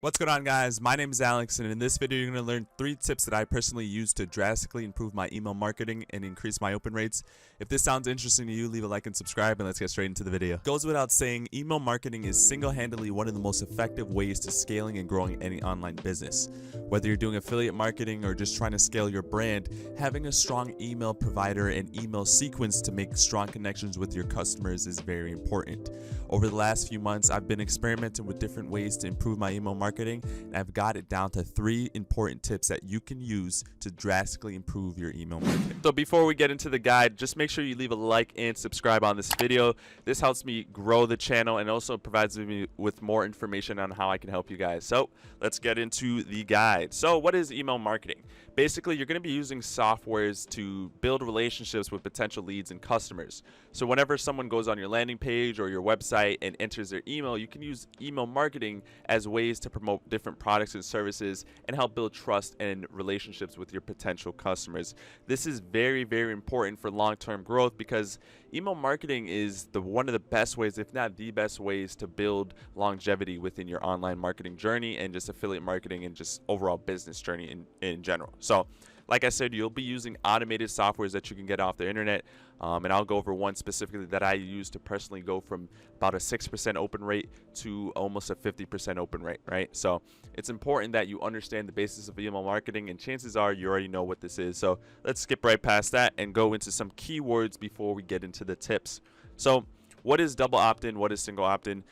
What's going on, guys? My name is Alex, and in this video you're going to learn 3 tips that I personally use to drastically improve my email marketing and increase my open rates. If this sounds interesting to you, leave a like and subscribe, and let's get straight into the video. Goes without saying, email marketing is single-handedly one of the most effective ways to scaling and growing any online business. Whether you're doing affiliate marketing or just trying to scale your brand, having a strong email provider and email sequence to make strong connections with your customers is very important. Over the last few months, I've been experimenting with different ways to improve my email marketing, and I've got it down to 3 important tips that you can use to drastically improve your email marketing. So before we get into the guide, just make sure you leave a like and subscribe on this video. This helps me grow the channel and also provides me with more information on how I can help you guys. So let's get into the guide. So what is email marketing? Basically, you're going to be using softwares to build relationships with potential leads and customers. So whenever someone goes on your landing page or your website and enters their email, you can use email marketing as ways to promote different products and services and help build trust and relationships with your potential customers. This is very, very important for long-term growth because email marketing is one of the best ways, if not the best ways, to build longevity within your online marketing journey and just affiliate marketing and just overall business journey in general. So like I said, you'll be using automated softwares that you can get off the internet, and I'll go over one specifically that I use to personally go from about a 6% open rate to almost a 50% open rate, right? So it's important that you understand the basis of email marketing, and chances are you already know what this is. So let's skip right past that and go into some keywords before we get into the tips. So what is double opt-in? What is single opt-in?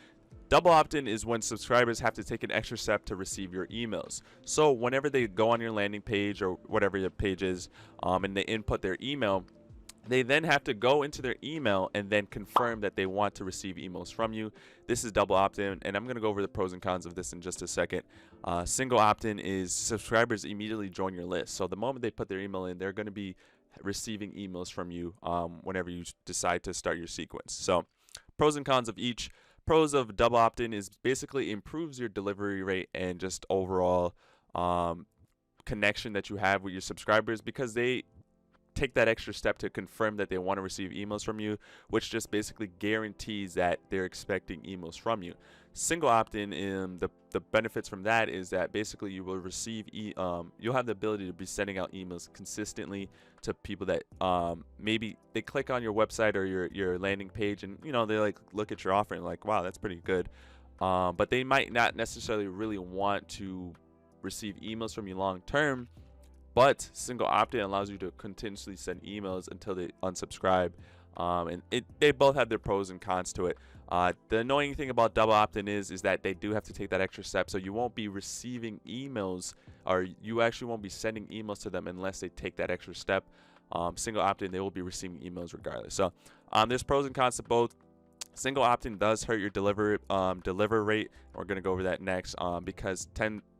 Double opt-in is when subscribers have to take an extra step to receive your emails. So whenever they go on your landing page or whatever your page is, and they input their email, they then have to go into their email and then confirm that they want to receive emails from you. This is double opt-in, and I'm going to go over the pros and cons of this in just a second. Single opt-in is subscribers immediately join your list. So the moment they put their email in, they're going to be receiving emails from you whenever you decide to start your sequence. So pros and cons of each. Pros of double opt-in is basically improves your delivery rate and just overall connection that you have with your subscribers because they take that extra step to confirm that they want to receive emails from you, which just basically guarantees that they're expecting emails from you. Single opt-in, the benefits from that is that basically you will receive you'll have the ability to be sending out emails consistently to people that maybe they click on your website or your landing page and they like look at your offer and like, wow, that's pretty good, but they might not necessarily really want to receive emails from you long term. But single opt-in allows you to continuously send emails until they unsubscribe, and they both have their pros and cons to it. The annoying thing about double opt-in is that they do have to take that extra step, so you won't be receiving emails, or you actually won't be sending emails to them unless they take that extra step. Single opt-in, they will be receiving emails regardless. So there's pros and cons to both. Single opt-in does hurt your deliver rate. We're going to go over that next because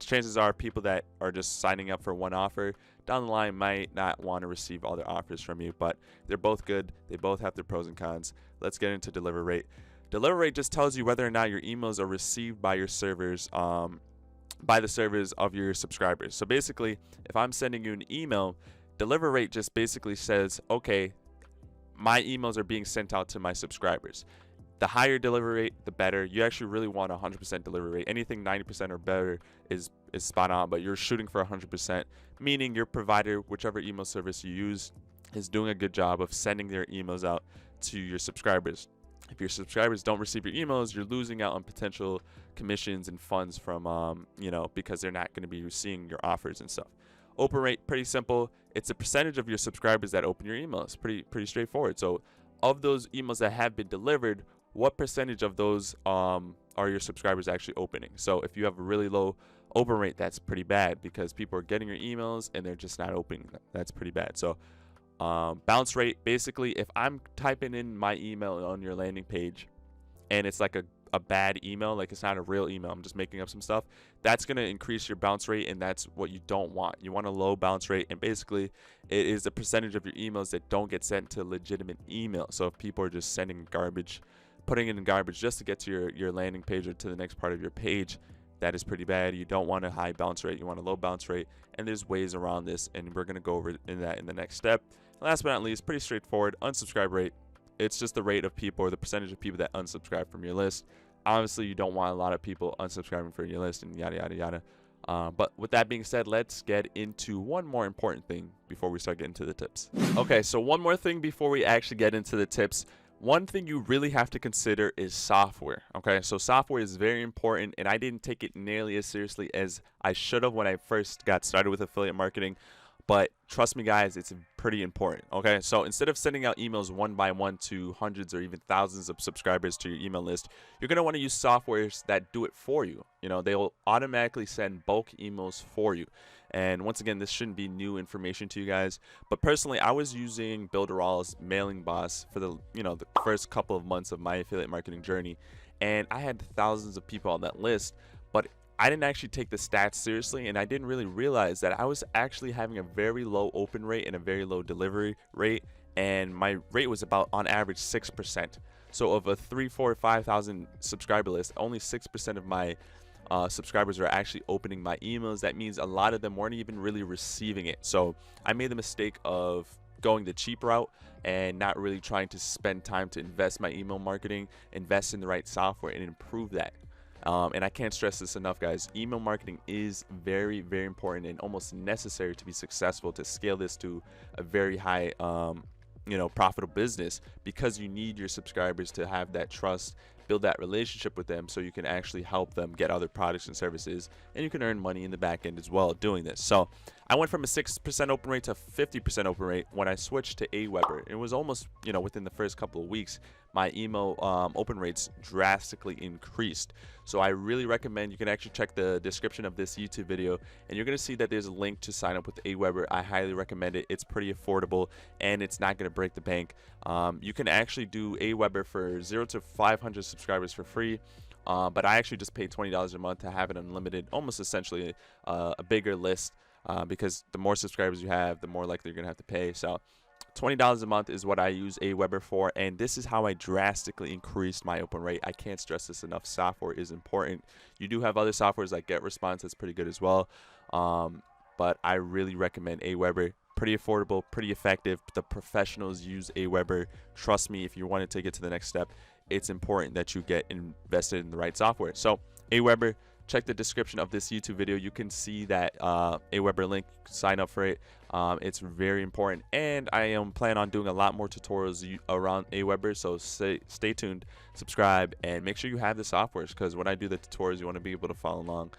chances are people that are just signing up for one offer down the line might not want to receive other offers from you, but they're both good. They both have their pros and cons. Let's get into deliver rate. Deliver rate just tells you whether or not your emails are received by your servers, by the servers of your subscribers. So basically, if I'm sending you an email, deliver rate just basically says, okay, my emails are being sent out to my subscribers. The higher delivery rate, the better. You actually really want 100% delivery rate. Anything 90% or better is spot on, but you're shooting for 100%, meaning your provider, whichever email service you use, is doing a good job of sending their emails out to your subscribers. If your subscribers don't receive your emails, you're losing out on potential commissions and funds from, because they're not going to be seeing your offers and stuff. Open rate, pretty simple. It's a percentage of your subscribers that open your emails. Pretty straightforward. So of those emails that have been delivered, what percentage of those are your subscribers actually opening? So if you have a really low open rate, that's pretty bad because people are getting your emails and they're just not opening them. That's pretty bad. So bounce rate, basically, if I'm typing in my email on your landing page and it's like a bad email, like it's not a real email, I'm just making up some stuff, that's going to increase your bounce rate, and that's what you don't want. You want a low bounce rate, and basically it is the percentage of your emails that don't get sent to legitimate email. So if people are just sending garbage, putting it in garbage just to get to your landing page or to the next part of your page, that is pretty bad. You don't want a high bounce rate, you want a low bounce rate, and there's ways around this, and we're going to go over in the next step. Last but not least, pretty straightforward, unsubscribe rate. It's just the rate of people or the percentage of people that unsubscribe from your list. obviously you don't want a lot of people unsubscribing from your list and yada yada yada. But with that being said, let's get into one more important thing before we start getting to the tips. Okay, so one more thing before we actually get into the tips. One thing you really have to consider is software. Okay, so software is very important, and I didn't take it nearly as seriously as I should have when I first got started with affiliate marketing. But trust me, guys, it's pretty important. Okay, so instead of sending out emails one by one to hundreds or even thousands of subscribers to your email list, you're going to want to use softwares that do it for you. You know, they'll automatically send bulk emails for you. And once again, this shouldn't be new information to you guys, but personally, I was using Builderall's Mailing Boss for the first couple of months of my affiliate marketing journey, and I had thousands of people on that list, but I didn't actually take the stats seriously, and I didn't really realize that I was actually having a very low open rate and a very low delivery rate, and my rate was about on average 6%. So of a 3, 4, 5,000 subscriber list, only 6% of my subscribers are actually opening my emails. That means a lot of them weren't even really receiving it. So I made the mistake of going the cheap route and not really trying to spend time to invest my email marketing, invest in the right software, and improve that. And I can't stress this enough, guys. Email marketing is very, very important and almost necessary to be successful, to scale this to a very high, profitable business, because you need your subscribers to have that trust, build that relationship with them, so you can actually help them get other products and services, and you can earn money in the back end as well doing this. So I went from a 6% open rate to 50% open rate when I switched to Aweber. It was almost, within the first couple of weeks, my email open rates drastically increased. So I really recommend, you can actually check the description of this YouTube video, and you're going to see that there's a link to sign up with Aweber. I highly recommend it. It's pretty affordable, and it's not going to break the bank. You can actually do Aweber for 0 to 500 subscribers for free. But I actually just pay $20 a month to have it unlimited, almost essentially a bigger list, because the more subscribers you have, the more likely you're going to have to pay. So $20 a month is what I use Aweber for, and this is how I drastically increased my open rate. I can't stress this enough. Software is important. You do have other softwares like GetResponse that's pretty good as well, but I really recommend Aweber. Pretty affordable, pretty effective. The professionals use Aweber. Trust me, if you want to take it to the next step, it's important that you get invested in the right software. So Aweber, check the description of this YouTube video. You can see that Aweber link. Sign up for it. It's very important, and I am planning on doing a lot more tutorials around Aweber, so stay tuned, subscribe, and make sure you have the softwares, because when I do the tutorials, you want to be able to follow along.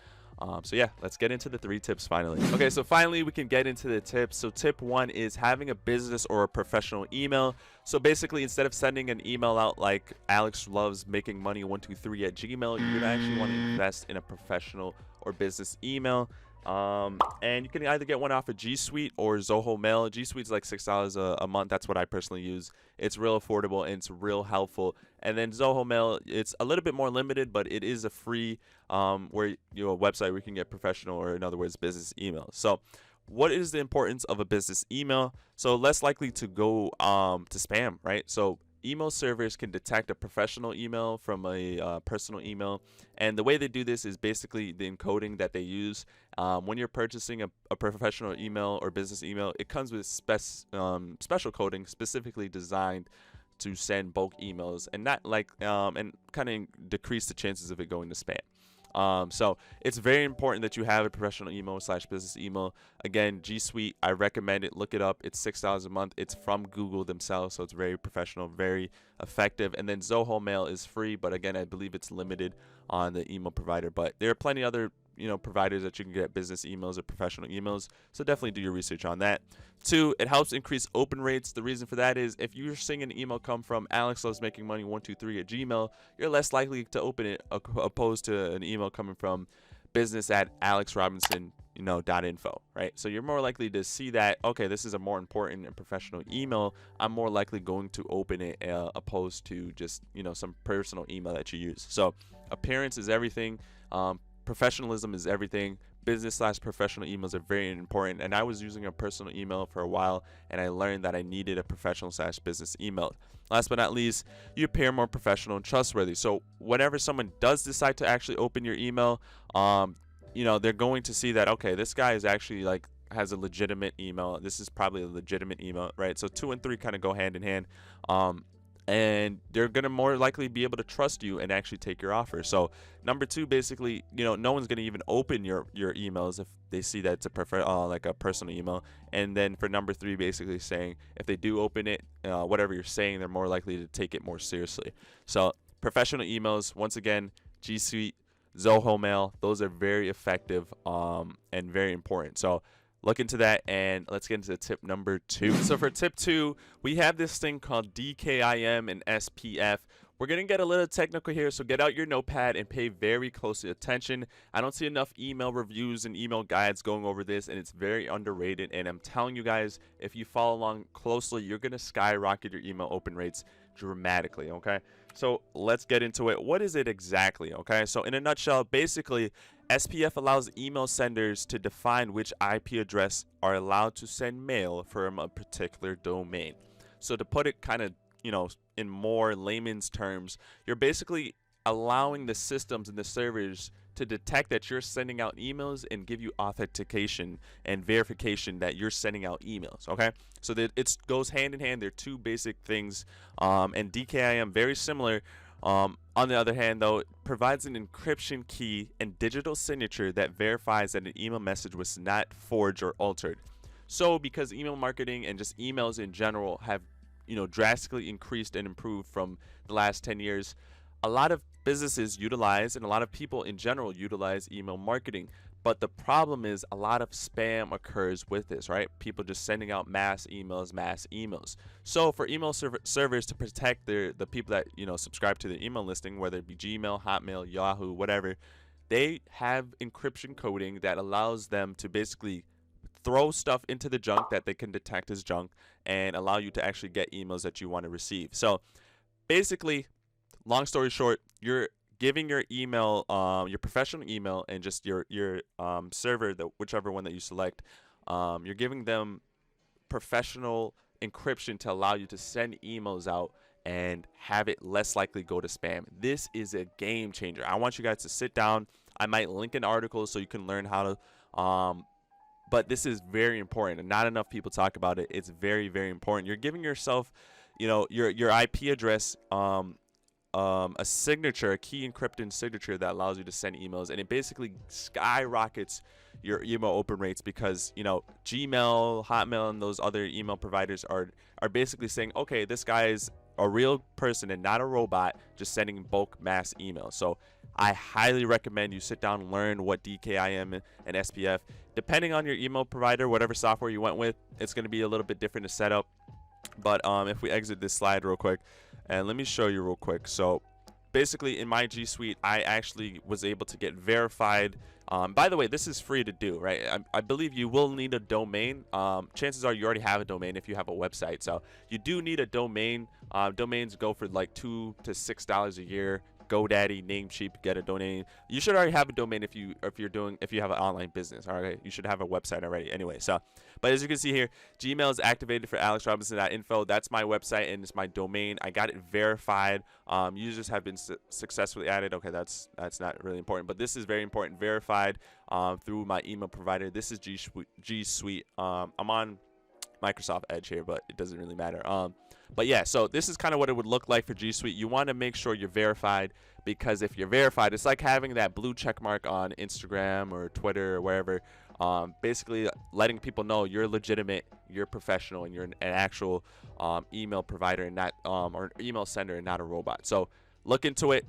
So yeah, let's get into the 3 tips finally. Okay, so finally we can get into the tips. So tip 1 is having a business or a professional email. So basically, instead of sending an email out like Alex loves making money 123 at Gmail, you're gonna actually want to invest in a professional or business email. And you can either get one off of G Suite or Zoho Mail. G Suite's like $6 a month. That's what I personally use. It's real affordable and it's real helpful. And then Zoho Mail, it's a little bit more limited, but it is a free a website where you can get professional, or in other words, business email. So what is the importance of a business email? So less likely to go to spam, right? So email servers can detect a professional email from a personal email, and the way they do this is basically the encoding that they use. When you're purchasing a professional email or business email, it comes with special coding specifically designed to send bulk emails, and not like and kind of decrease the chances of it going to spam. So it's very important that you have a professional email / business email. Again, G Suite, I recommend it. Look it up. It's $6 a month. It's from Google themselves, so it's very professional, very effective. And then Zoho Mail is free, but again, I believe it's limited on the email provider. But there are plenty other providers that you can get business emails or professional emails, so definitely do your research on that. 2, it helps increase open rates. The reason for that is if you're seeing an email come from Alex loves making money 123 at Gmail, you're less likely to open it opposed to an email coming from business at alexrobinson.info, right? So you're more likely to see that, okay, this is a more important and professional email. I'm more likely going to open it opposed to just some personal email that you use. So appearance is everything. Professionalism is everything. Business / professional emails are very important, and I was using a personal email for a while, and I learned that I needed a professional / business email. Last but not least, you appear more professional and trustworthy. So whenever someone does decide to actually open your email, they're going to see that, okay, this guy is actually has a legitimate email. This is probably a legitimate email, right? So 2 and 3 kind of go hand in hand. and they're gonna more likely be able to trust you and actually take your offer. So number two, basically, no one's gonna even open your emails if they see that it's a like a personal email. And then for number three, basically saying if they do open it, whatever you're saying, they're more likely to take it more seriously. So professional emails, once again, G Suite, Zoho Mail, those are very effective and very important. So look into that, and let's get into tip number two. So for tip two, we have this thing called DKIM and SPF. We're going to get a little technical here, so get out your notepad and pay very close attention. I don't see enough email reviews and email guides going over this, and it's very underrated. And I'm telling you guys, if you follow along closely, you're going to skyrocket your email open rates dramatically, okay? So let's get into it. What is it exactly, okay? So in a nutshell, basically, SPF allows email senders to define which IP address are allowed to send mail from a particular domain. So to put it kind of, in more layman's terms, you're basically allowing the systems and the servers to detect that you're sending out emails and give you authentication and verification that you're sending out emails, okay? So that it goes hand in hand. They're two basic things, and DKIM, very similar. On the other hand, though, it provides an encryption key and digital signature that verifies that an email message was not forged or altered. So because email marketing and just emails in general have drastically increased and improved from the last 10 years, a lot of businesses utilize and a lot of people in general utilize email marketing. But the problem is a lot of spam occurs with this, right? People just sending out mass emails. So for email servers to protect the people that subscribe to the email listing, whether it be Gmail, Hotmail, Yahoo, whatever, they have encryption coding that allows them to basically throw stuff into the junk that they can detect as junk and allow you to actually get emails that you want to receive. So basically, long story short, you're giving your email, your professional email, and just your server, whichever one that you select, you're giving them professional encryption to allow you to send emails out and have it less likely go to spam. This is a game changer. I want you guys to sit down. I might link an article so you can learn how to but this is very important, and not enough people talk about it. It's very, very important. You're giving yourself, your IP address, a signature, a key encrypted signature that allows you to send emails, and it basically skyrockets your email open rates because Gmail, Hotmail, and those other email providers are basically saying, okay, this guy is a real person and not a robot just sending bulk mass emails. So I highly recommend you sit down and learn what DKIM and SPF. Depending on your email provider, whatever software you went with, it's going to be a little bit different to set up. But if we exit this slide real quick, and let me show you real quick. So basically in my G Suite, I actually was able to get verified. By the way, this is free to do, right? I believe you will need a domain. Chances are you already have a domain if you have a website. So you do need a domain. Domains go for like $2 to $6 a year. GoDaddy, Namecheap, get a domain. You should already have a domain if you have an online business. All right, you should have a website already. Anyway, so but as you can see here, Gmail is activated for alexrobinson.info. That's my website and it's my domain. I got it verified. Users have been successfully added. Okay, that's not really important, but this is very important. Verified through my email provider. This is G Suite. I'm on Microsoft Edge here, but it doesn't really matter. But yeah, so this is kind of what it would look like for G Suite. You want to make sure you're verified, because if you're verified, it's like having that blue check mark on Instagram or Twitter or wherever. Basically letting people know you're legitimate, you're professional, and you're an actual email provider and not or email sender and not a robot. So look into it,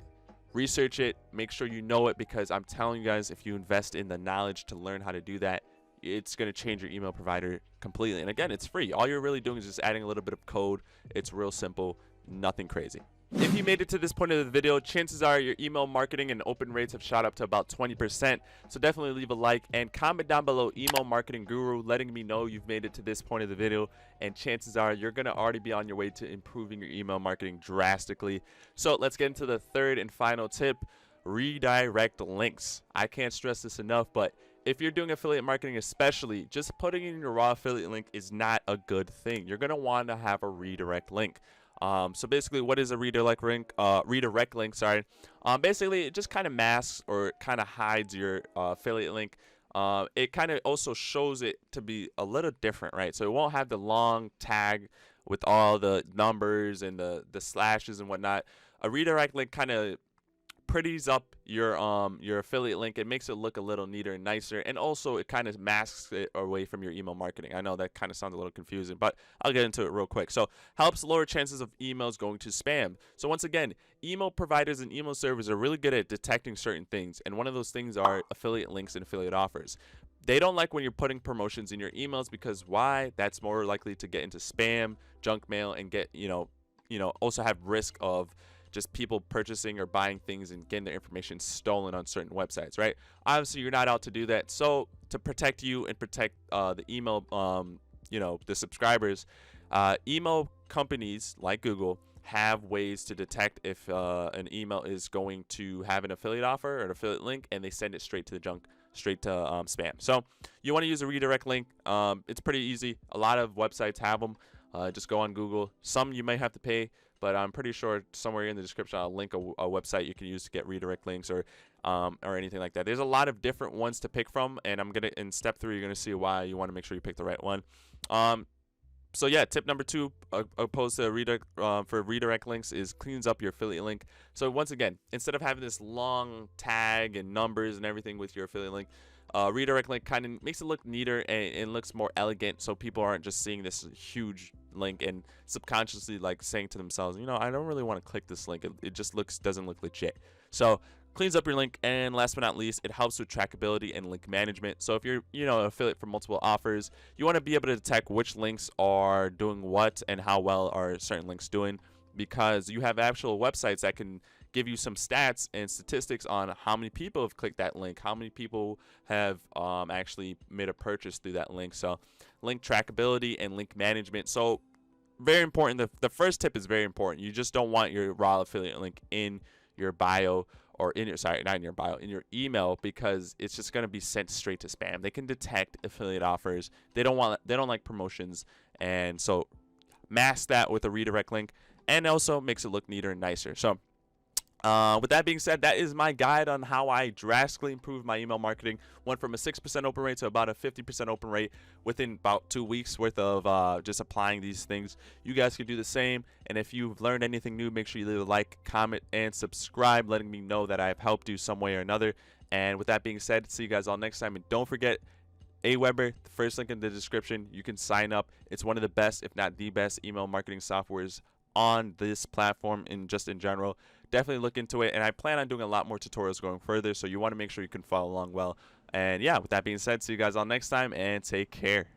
research it, make sure you know it, because I'm telling you guys, if you invest in the knowledge to learn how to do that, it's going to change your email provider completely. And again, it's free. All you're really doing is just adding a little bit of code. It's real simple, nothing crazy. If you made it to this point of the video, chances are your email marketing and open rates have shot up to about 20%. So definitely leave a like and comment down below, email marketing guru, letting me know you've made it to this point of the video. And chances are you're going to already be on your way to improving your email marketing drastically. So let's get into the third and final tip: redirect links. I can't stress this enough, but if you're doing affiliate marketing, especially, just putting in your raw affiliate link is not a good thing. You're going to want to have a redirect link. So basically, what is a redirect link? Basically, it just kind of masks or kind of hides your affiliate link. It kind of also shows it to be a little different, right? So it won't have the long tag with all the numbers and the slashes and whatnot. A redirect link kind of pretties up your affiliate link. It makes it look a little neater and nicer, and also it kind of masks it away from your email marketing. I know that kind of sounds a little confusing, but I'll get into it real quick. So helps lower chances of emails going to spam. So once again, email providers and email servers are really good at detecting certain things, and one of those things are affiliate links and affiliate offers. They don't like when you're putting promotions in your emails, because why? That's more likely to get into spam, junk mail, and get also have risk of just people purchasing or buying things and getting their information stolen on certain websites, right? Obviously, you're not out to do that. So to protect you and protect the email, the subscribers, email companies like Google have ways to detect if an email is going to have an affiliate offer or an affiliate link, and they send it straight to the junk, straight to spam. So you want to use a redirect link. It's pretty easy. A lot of websites have them. Just go on Google. Some you may have to pay, but I'm pretty sure somewhere in the description I'll link a website you can use to get redirect links or anything like that. There's a lot of different ones to pick from, and in step 3 you're gonna see why you want to make sure you pick the right one. So yeah, tip number 2, opposed to redirect links, is cleans up your affiliate link. So once again, instead of having this long tag and numbers and everything with your affiliate link, redirect link kind of makes it look neater, and it looks more elegant, so people aren't just seeing this huge link and subconsciously like saying to themselves, I don't really want to click this link. It just doesn't look legit. So cleans up your link. And last but not least, it helps with trackability and link management. So if you're an affiliate for multiple offers, you want to be able to detect which links are doing what and how well are certain links doing, because you have actual websites that can give you some stats and statistics on how many people have clicked that link, how many people have actually made a purchase through that link. So link trackability and link management. So very important. The first tip is very important. You just don't want your raw affiliate link in your bio, or not in your bio, in your email, because it's just going to be sent straight to spam. They can detect affiliate offers. They don't like promotions, and so mask that with a redirect link, and also makes it look neater and nicer. So with that being said, that is my guide on how I drastically improved my email marketing. Went from a 6% open rate to about a 50% open rate within about 2 weeks worth of just applying these things. You guys can do the same. And if you've learned anything new, make sure you leave a like, comment, and subscribe, letting me know that I've helped you some way or another. And with that being said, see you guys all next time. And don't forget, Aweber, the first link in the description. You can sign up. It's one of the best, if not the best, email marketing softwares on this platform and just in general. Definitely look into it, and I plan on doing a lot more tutorials going further, so you want to make sure you can follow along well. And yeah, with that being said, see you guys all next time, and take care.